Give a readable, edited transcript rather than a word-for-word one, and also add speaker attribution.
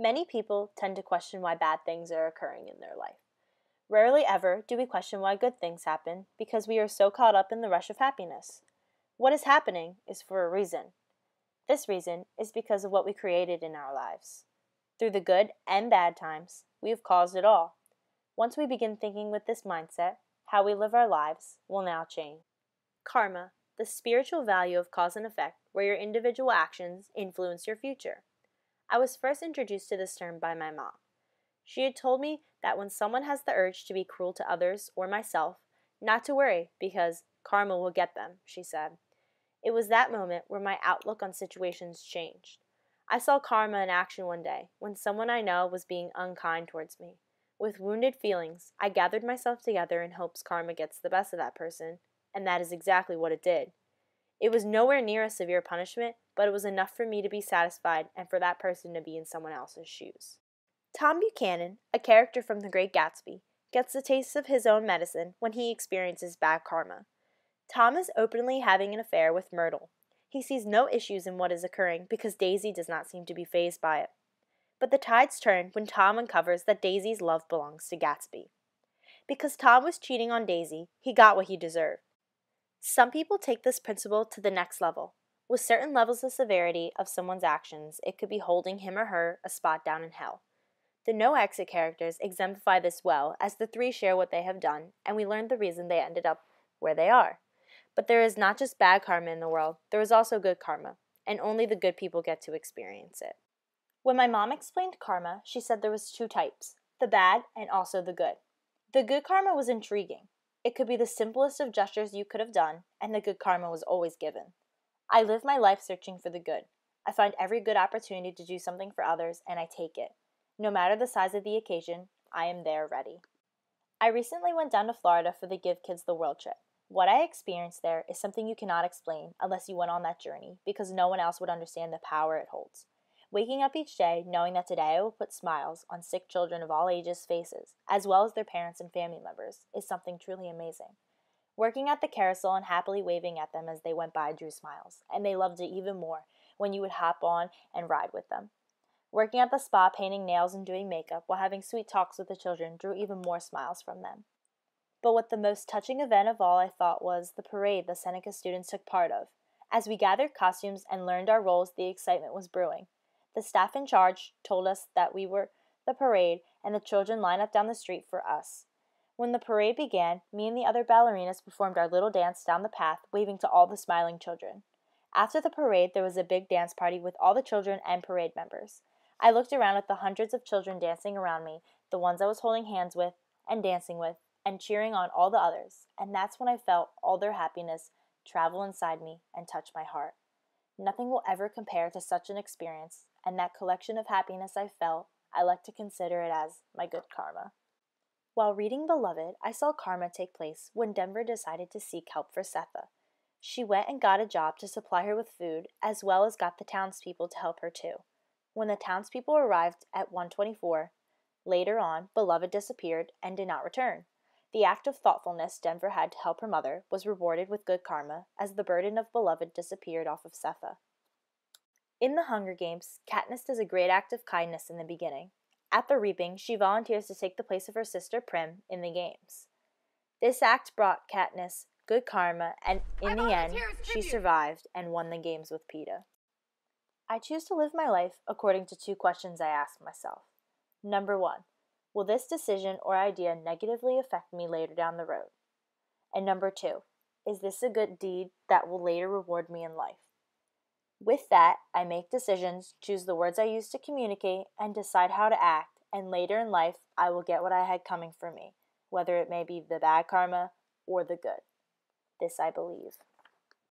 Speaker 1: Many people tend to question why bad things are occurring in their life. Rarely ever do we question why good things happen because we are so caught up in the rush of happiness. What is happening is for a reason. This reason is because of what we created in our lives. Through the good and bad times, we have caused it all. Once we begin thinking with this mindset, how we live our lives will now change. Karma, the spiritual value of cause and effect, where your individual actions influence your future. I was first introduced to this term by my mom. She had told me that when someone has the urge to be cruel to others or myself, not to worry because karma will get them, she said. It was that moment where my outlook on situations changed. I saw karma in action one day when someone I know was being unkind towards me. With wounded feelings, I gathered myself together in hopes karma gets the best of that person, and that is exactly what it did. It was nowhere near a severe punishment, but it was enough for me to be satisfied and for that person to be in someone else's shoes. Tom Buchanan, a character from The Great Gatsby, gets a taste of his own medicine when he experiences bad karma. Tom is openly having an affair with Myrtle. He sees no issues in what is occurring because Daisy does not seem to be fazed by it. But the tides turn when Tom uncovers that Daisy's love belongs to Gatsby. Because Tom was cheating on Daisy, he got what he deserved. Some people take this principle to the next level. With certain levels of severity of someone's actions, it could be holding him or her a spot down in hell. The No Exit characters exemplify this well, as the three share what they have done, and we learn the reason they ended up where they are. But there is not just bad karma in the world, there is also good karma, and only the good people get to experience it. When my mom explained karma, she said there was two types, the bad and also the good. The good karma was intriguing. It could be the simplest of gestures you could have done, and the good karma was always given. I live my life searching for the good. I find every good opportunity to do something for others, and I take it. No matter the size of the occasion, I am there ready. I recently went down to Florida for the Give Kids the World trip. What I experienced there is something you cannot explain unless you went on that journey, because no one else would understand the power it holds. Waking up each day knowing that today I will put smiles on sick children of all ages' faces, as well as their parents and family members, is something truly amazing. Working at the carousel and happily waving at them as they went by drew smiles, and they loved it even more when you would hop on and ride with them. Working at the spa, painting nails and doing makeup while having sweet talks with the children drew even more smiles from them. But what the most touching event of all I thought was the parade the Seneca students took part of. As we gathered costumes and learned our roles, the excitement was brewing. The staff in charge told us that we were the parade and the children lined up down the street for us. When the parade began, me and the other ballerinas performed our little dance down the path, waving to all the smiling children. After the parade, there was a big dance party with all the children and parade members. I looked around at the hundreds of children dancing around me, the ones I was holding hands with and dancing with, and cheering on all the others, and that's when I felt all their happiness travel inside me and touch my heart. Nothing will ever compare to such an experience, and that collection of happiness I felt, I like to consider it as my good karma. While reading Beloved, I saw karma take place when Denver decided to seek help for Setha. She went and got a job to supply her with food, as well as got the townspeople to help her too. When the townspeople arrived at 124, later on, Beloved disappeared and did not return. The act of thoughtfulness Denver had to help her mother was rewarded with good karma, as the burden of Beloved disappeared off of Setha. In the Hunger Games, Katniss does a great act of kindness in the beginning. At the reaping, she volunteers to take the place of her sister Prim in the games. This act brought Katniss good karma, and in the end, she survived and won the games with Peeta. I choose to live my life according to two questions I ask myself. Number 1. Will this decision or idea negatively affect me later down the road? And number 2. Is this a good deed that will later reward me in life? With that, I make decisions, choose the words I use to communicate, and decide how to act, and later in life, I will get what I had coming for me, whether it may be the bad karma or the good. This I believe.